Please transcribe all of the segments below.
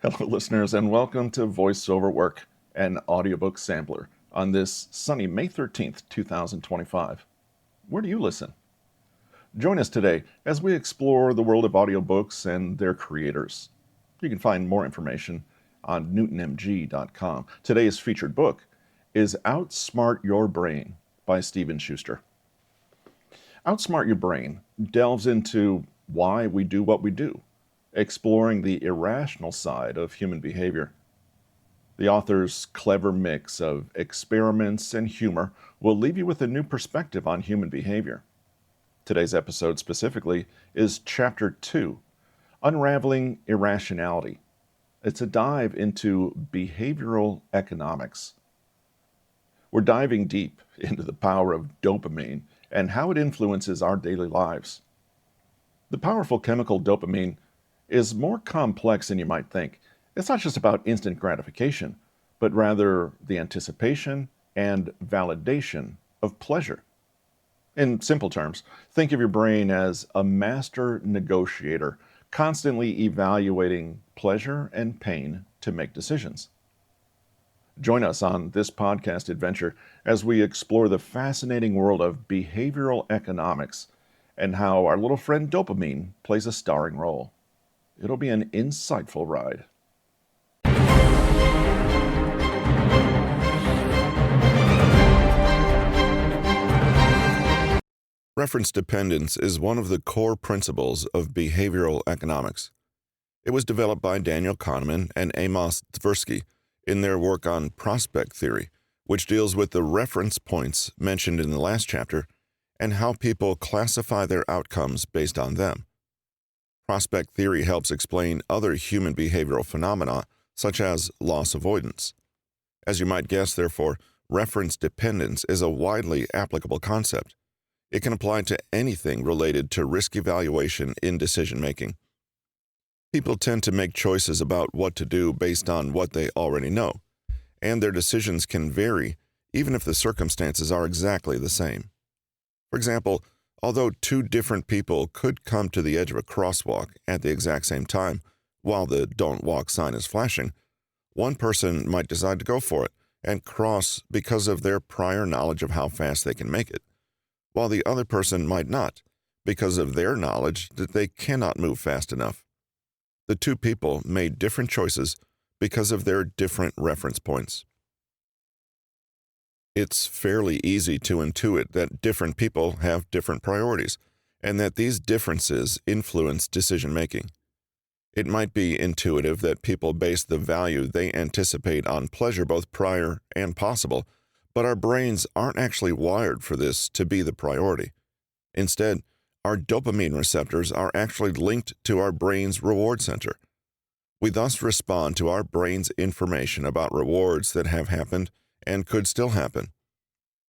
Hello, listeners, and welcome to VoiceOver Work, an audiobook sampler, on this sunny May 13th, 2025. Where do you listen? Join us today as we explore the world of audiobooks and their creators. You can find more information on newtonmg.com. Today's featured book is Outsmart Your Brain by Steven Schuster. Outsmart Your Brain delves into why we do what we do, exploring the irrational side of human behavior. The author's clever mix of experiments and humor will leave you with a new perspective on human behavior. Today's episode specifically is Chapter 2, Unraveling Irrationality. It's a dive into behavioral economics. We're diving deep into the power of dopamine and how it influences our daily lives. The powerful chemical dopamine is more complex than you might think. It's not just about instant gratification, but rather the anticipation and validation of pleasure. In simple terms, think of your brain as a master negotiator, constantly evaluating pleasure and pain to make decisions. Join us on this podcast adventure as we explore the fascinating world of behavioral economics and how our little friend dopamine plays a starring role. It'll be an insightful ride. Reference dependence is one of the core principles of behavioral economics. It was developed by Daniel Kahneman and Amos Tversky in their work on prospect theory, which deals with the reference points mentioned in the last chapter and how people classify their outcomes based on them. Prospect theory helps explain other human behavioral phenomena, such as loss avoidance. As you might guess, therefore, reference dependence is a widely applicable concept. It can apply to anything related to risk evaluation in decision-making. People tend to make choices about what to do based on what they already know, and their decisions can vary even if the circumstances are exactly the same. For example, although two different people could come to the edge of a crosswalk at the exact same time while the "Don't Walk" sign is flashing, one person might decide to go for it and cross because of their prior knowledge of how fast they can make it, while the other person might not because of their knowledge that they cannot move fast enough. The two people made different choices because of their different reference points. It's fairly easy to intuit that different people have different priorities, and that these differences influence decision-making. It might be intuitive that people base the value they anticipate on pleasure, both prior and possible, but our brains aren't actually wired for this to be the priority. Instead, our dopamine receptors are actually linked to our brain's reward center. We thus respond to our brain's information about rewards that have happened and could still happen.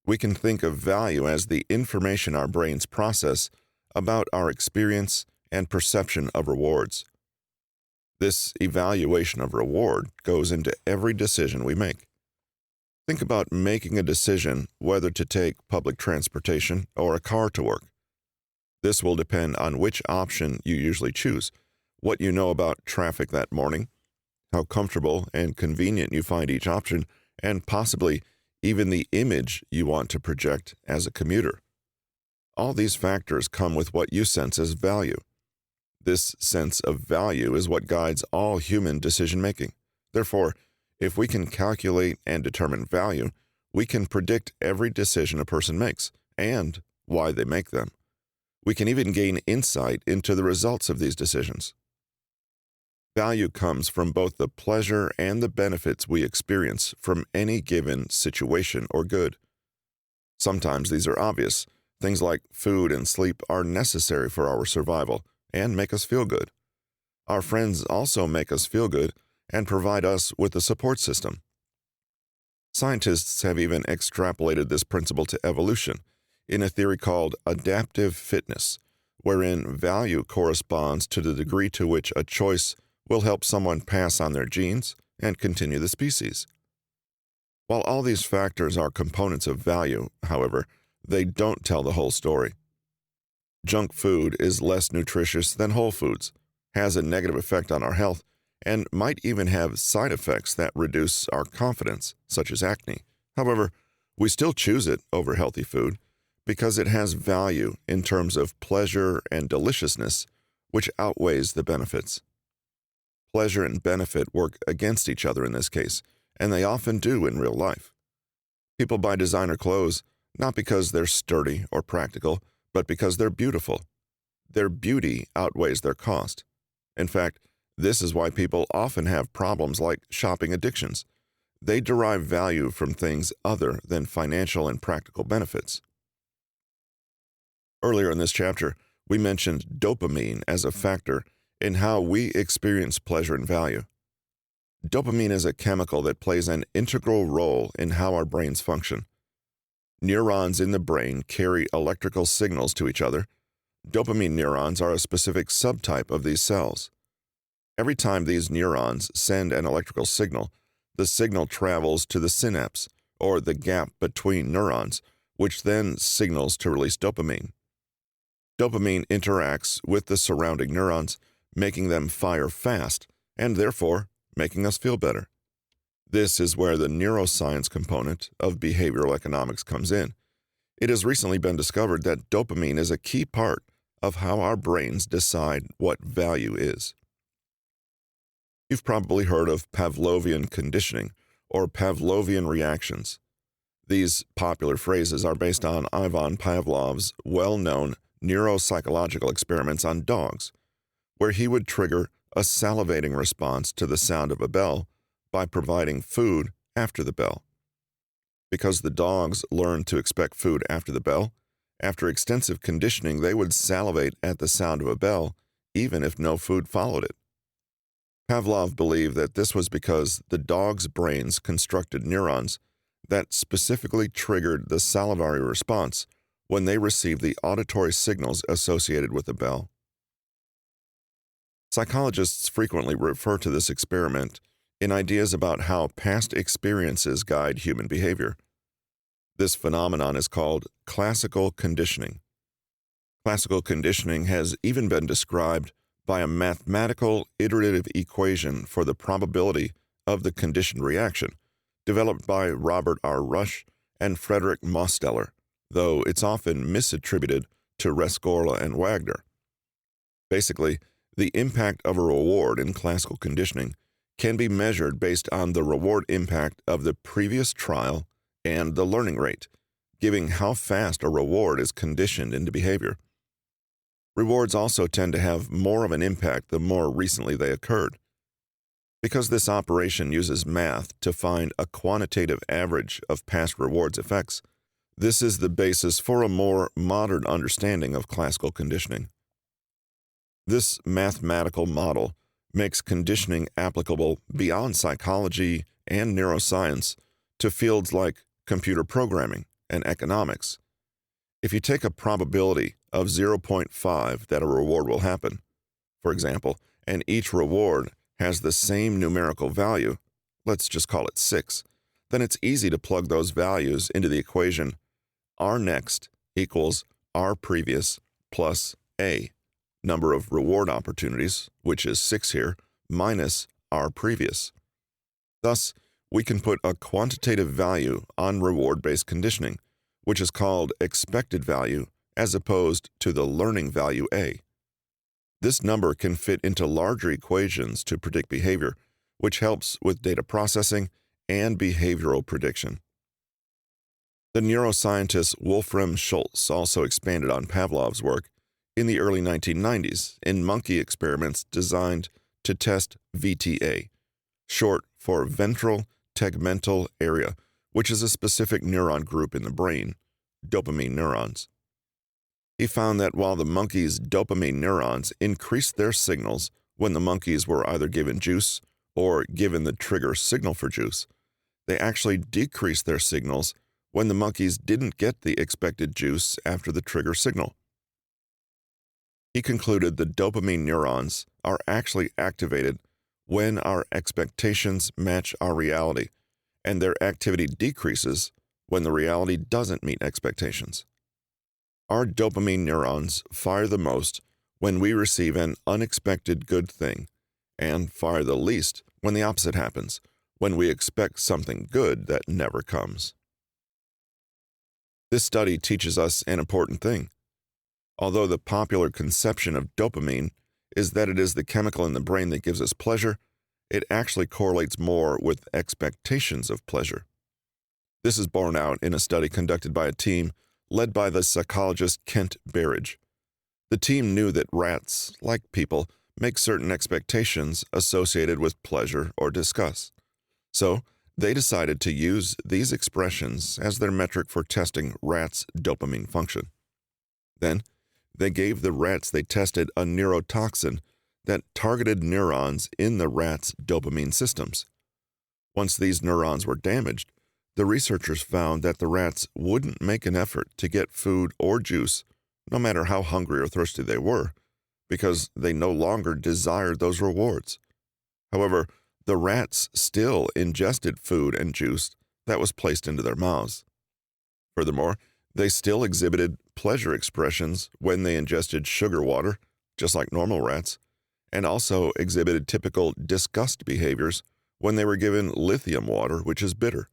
We can think of value as the information our brains process about our experience and perception of rewards. This evaluation of reward goes into every decision we make. Think about making a decision whether to take public transportation or a car to work. This will depend on which option you usually choose, what you know about traffic that morning, how comfortable and convenient you find each option, and possibly even the image you want to project as a commuter. All these factors come with what you sense as value. This sense of value is what guides all human decision-making. Therefore, if we can calculate and determine value, we can predict every decision a person makes and why they make them. We can even gain insight into the results of these decisions. Value comes from both the pleasure and the benefits we experience from any given situation or good. Sometimes these are obvious. Things like food and sleep are necessary for our survival and make us feel good. Our friends also make us feel good and provide us with a support system. Scientists have even extrapolated this principle to evolution in a theory called adaptive fitness, wherein value corresponds to the degree to which a choice will help someone pass on their genes and continue the species. While all these factors are components of value, however, they don't tell the whole story. Junk food is less nutritious than whole foods, has a negative effect on our health, and might even have side effects that reduce our confidence, such as acne. However, we still choose it over healthy food because it has value in terms of pleasure and deliciousness, which outweighs the benefits. Pleasure and benefit work against each other in this case, and they often do in real life. People buy designer clothes not because they're sturdy or practical, but because they're beautiful. Their beauty outweighs their cost. In fact, this is why people often have problems like shopping addictions. They derive value from things other than financial and practical benefits. Earlier in this chapter, we mentioned dopamine as a factor in how we experience pleasure and value. Dopamine is a chemical that plays an integral role in how our brains function. Neurons in the brain carry electrical signals to each other. Dopamine neurons are a specific subtype of these cells. Every time these neurons send an electrical signal, the signal travels to the synapse, or the gap between neurons, which then signals to release dopamine. Dopamine interacts with the surrounding neurons, making them fire fast, and therefore making us feel better. This is where the neuroscience component of behavioral economics comes in. It has recently been discovered that dopamine is a key part of how our brains decide what value is. You've probably heard of Pavlovian conditioning or Pavlovian reactions. These popular phrases are based on Ivan Pavlov's well-known neuropsychological experiments on dogs, where he would trigger a salivating response to the sound of a bell by providing food after the bell. Because the dogs learned to expect food after the bell, after extensive conditioning, they would salivate at the sound of a bell, even if no food followed it. Pavlov believed that this was because the dog's brains constructed neurons that specifically triggered the salivary response when they received the auditory signals associated with the bell. Psychologists frequently refer to this experiment in ideas about how past experiences guide human behavior. This phenomenon is called classical conditioning. Classical conditioning has even been described by a mathematical iterative equation for the probability of the conditioned reaction, developed by Robert R. Rush and Frederick Mosteller, though it's often misattributed to Rescorla and Wagner. Basically, the impact of a reward in classical conditioning can be measured based on the reward impact of the previous trial and the learning rate, giving how fast a reward is conditioned into behavior. Rewards also tend to have more of an impact the more recently they occurred. Because this operation uses math to find a quantitative average of past rewards effects, this is the basis for a more modern understanding of classical conditioning. This mathematical model makes conditioning applicable beyond psychology and neuroscience to fields like computer programming and economics. If you take a probability of 0.5 that a reward will happen, for example, and each reward has the same numerical value, let's just call it 6, then it's easy to plug those values into the equation R next equals R previous plus A, number of reward opportunities, which is 6 here, minus R previous. Thus, we can put a quantitative value on reward-based conditioning, which is called expected value as opposed to the learning value A. This number can fit into larger equations to predict behavior, which helps with data processing and behavioral prediction. The neuroscientist Wolfram Schulz also expanded on Pavlov's work in the early 1990s in monkey experiments designed to test VTA, short for ventral tegmental area, which is a specific neuron group in the brain, dopamine neurons. He found that while the monkeys' dopamine neurons increased their signals when the monkeys were either given juice or given the trigger signal for juice, they actually decreased their signals when the monkeys didn't get the expected juice after the trigger signal. He concluded the dopamine neurons are actually activated when our expectations match our reality, and their activity decreases when the reality doesn't meet expectations. Our dopamine neurons fire the most when we receive an unexpected good thing, and fire the least when the opposite happens, when we expect something good that never comes. This study teaches us an important thing. Although the popular conception of dopamine is that it is the chemical in the brain that gives us pleasure, it actually correlates more with expectations of pleasure. This is borne out in a study conducted by a team led by the psychologist Kent Berridge. The team knew that rats, like people, make certain expectations associated with pleasure or disgust. So, they decided to use these expressions as their metric for testing rats' dopamine function. Then, they gave the rats they tested a neurotoxin that targeted neurons in the rats' dopamine systems. Once these neurons were damaged, the researchers found that the rats wouldn't make an effort to get food or juice, no matter how hungry or thirsty they were, because they no longer desired those rewards. However, the rats still ingested food and juice that was placed into their mouths. Furthermore, they still exhibited pleasure expressions when they ingested sugar water, just like normal rats, and also exhibited typical disgust behaviors when they were given lithium water, which is bitter.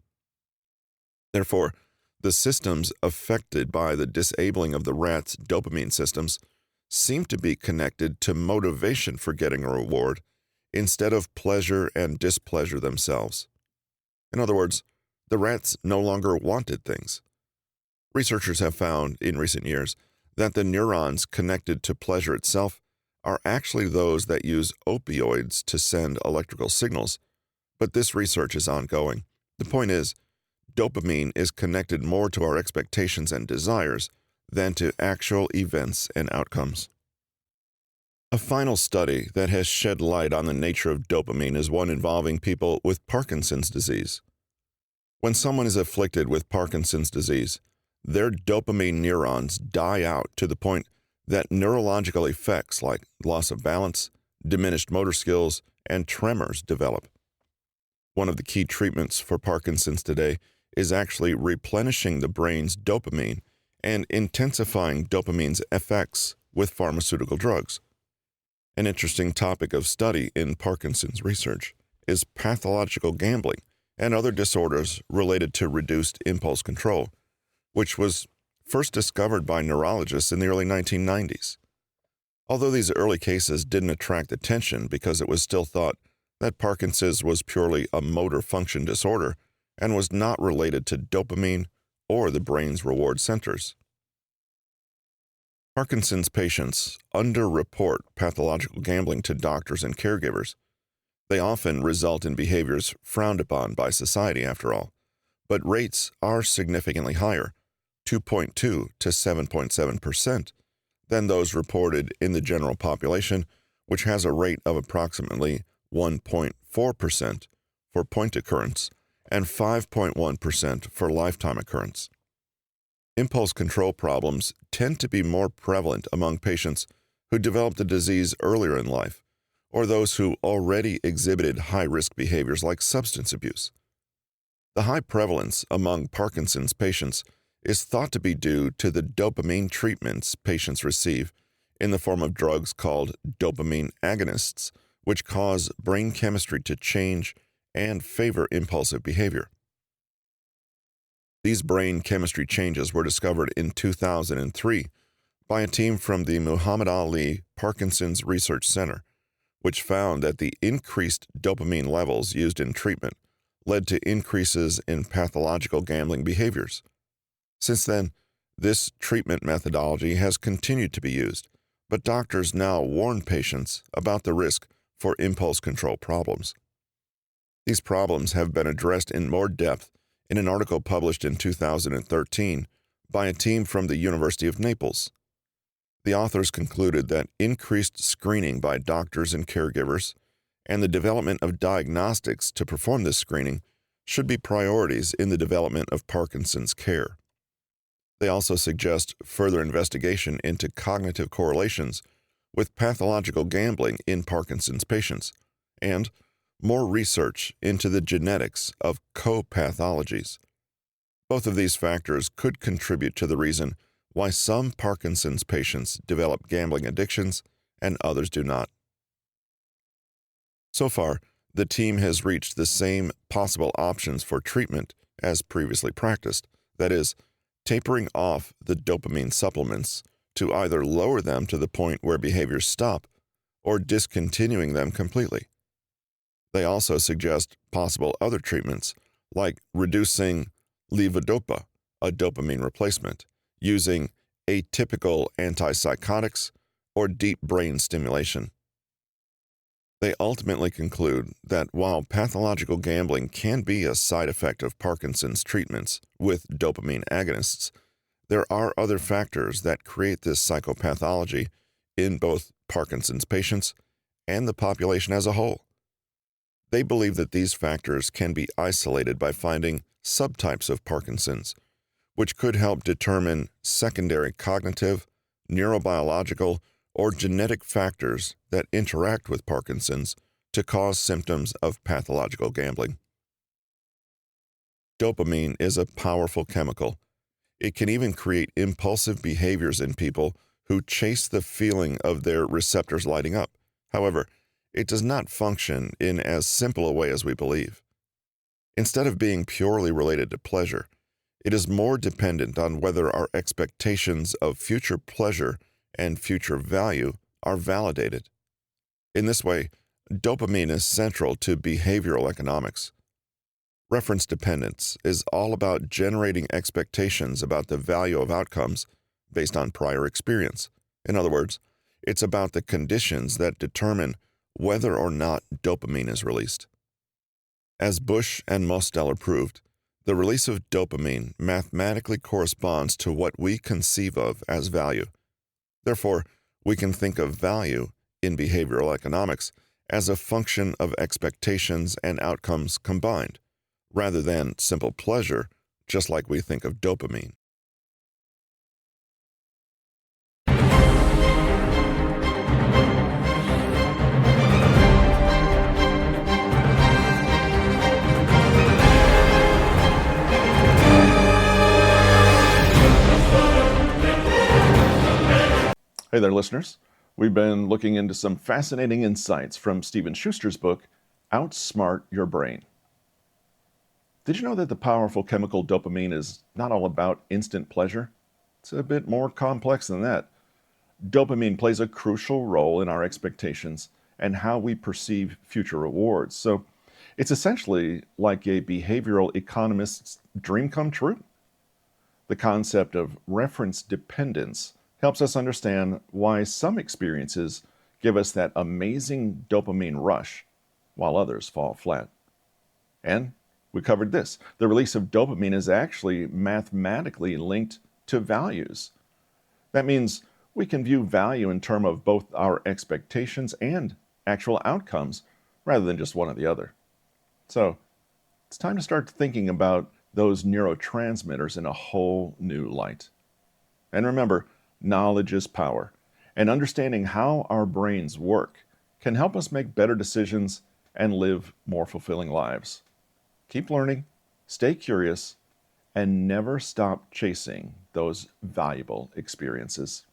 Therefore, the systems affected by the disabling of the rats' dopamine systems seem to be connected to motivation for getting a reward instead of pleasure and displeasure themselves. In other words, the rats no longer wanted things. Researchers have found in recent years that the neurons connected to pleasure itself are actually those that use opioids to send electrical signals, but this research is ongoing. The point is, dopamine is connected more to our expectations and desires than to actual events and outcomes. A final study that has shed light on the nature of dopamine is one involving people with Parkinson's disease. When someone is afflicted with Parkinson's disease, their dopamine neurons die out to the point that neurological effects like loss of balance, diminished motor skills, and tremors develop. One of the key treatments for Parkinson's today is actually replenishing the brain's dopamine and intensifying dopamine's effects with pharmaceutical drugs. An interesting topic of study in Parkinson's research is pathological gambling and other disorders related to reduced impulse control, which was first discovered by neurologists in the early 1990s. Although these early cases didn't attract attention because it was still thought that Parkinson's was purely a motor function disorder and was not related to dopamine or the brain's reward centers. Parkinson's patients underreport pathological gambling to doctors and caregivers. They often result in behaviors frowned upon by society, after all, but rates are significantly higher, 2.2 to 7.7%, than those reported in the general population, which has a rate of approximately 1.4% for point occurrence and 5.1% for lifetime occurrence. Impulse control problems tend to be more prevalent among patients who developed the disease earlier in life, or those who already exhibited high-risk behaviors like substance abuse. The high prevalence among Parkinson's patients is thought to be due to the dopamine treatments patients receive in the form of drugs called dopamine agonists, which cause brain chemistry to change and favor impulsive behavior. These brain chemistry changes were discovered in 2003 by a team from the Muhammad Ali Parkinson's Research Center, which found that the increased dopamine levels used in treatment led to increases in pathological gambling behaviors. Since then, this treatment methodology has continued to be used, but doctors now warn patients about the risk for impulse control problems. These problems have been addressed in more depth in an article published in 2013 by a team from the University of Naples. The authors concluded that increased screening by doctors and caregivers and the development of diagnostics to perform this screening should be priorities in the development of Parkinson's care. They also suggest further investigation into cognitive correlations with pathological gambling in Parkinson's patients, and more research into the genetics of co-pathologies. Both of these factors could contribute to the reason why some Parkinson's patients develop gambling addictions and others do not. So far, the team has reached the same possible options for treatment as previously practiced, that is, tapering off the dopamine supplements to either lower them to the point where behaviors stop or discontinuing them completely. They also suggest possible other treatments like reducing levodopa, a dopamine replacement, using atypical antipsychotics, or deep brain stimulation. They ultimately conclude that while pathological gambling can be a side effect of Parkinson's treatments with dopamine agonists, there are other factors that create this psychopathology in both Parkinson's patients and the population as a whole. They believe that these factors can be isolated by finding subtypes of Parkinson's, which could help determine secondary cognitive, neurobiological, or genetic factors that interact with Parkinson's to cause symptoms of pathological gambling. Dopamine is a powerful chemical. It can even create impulsive behaviors in people who chase the feeling of their receptors lighting up. However, it does not function in as simple a way as we believe. Instead of being purely related to pleasure, it is more dependent on whether our expectations of future pleasure and future value are validated. In this way, dopamine is central to behavioral economics. Reference dependence is all about generating expectations about the value of outcomes based on prior experience. In other words, it's about the conditions that determine whether or not dopamine is released. As Bush and Mosteller proved, the release of dopamine mathematically corresponds to what we conceive of as value. Therefore, we can think of value in behavioral economics as a function of expectations and outcomes combined, rather than simple pleasure, just like we think of dopamine. Hey there, listeners. We've been looking into some fascinating insights from Steven Schuster's book, Outsmart Your Brain. Did you know that the powerful chemical dopamine is not all about instant pleasure? It's a bit more complex than that. Dopamine plays a crucial role in our expectations and how we perceive future rewards. So it's essentially like a behavioral economist's dream come true. The concept of reference dependence helps us understand why some experiences give us that amazing dopamine rush while others fall flat. And we covered this. The release of dopamine is actually mathematically linked to values. That means we can view value in terms of both our expectations and actual outcomes rather than just one or the other. So it's time to start thinking about those neurotransmitters in a whole new light. And remember, knowledge is power, and understanding how our brains work can help us make better decisions and live more fulfilling lives. Keep learning, stay curious, and never stop chasing those valuable experiences.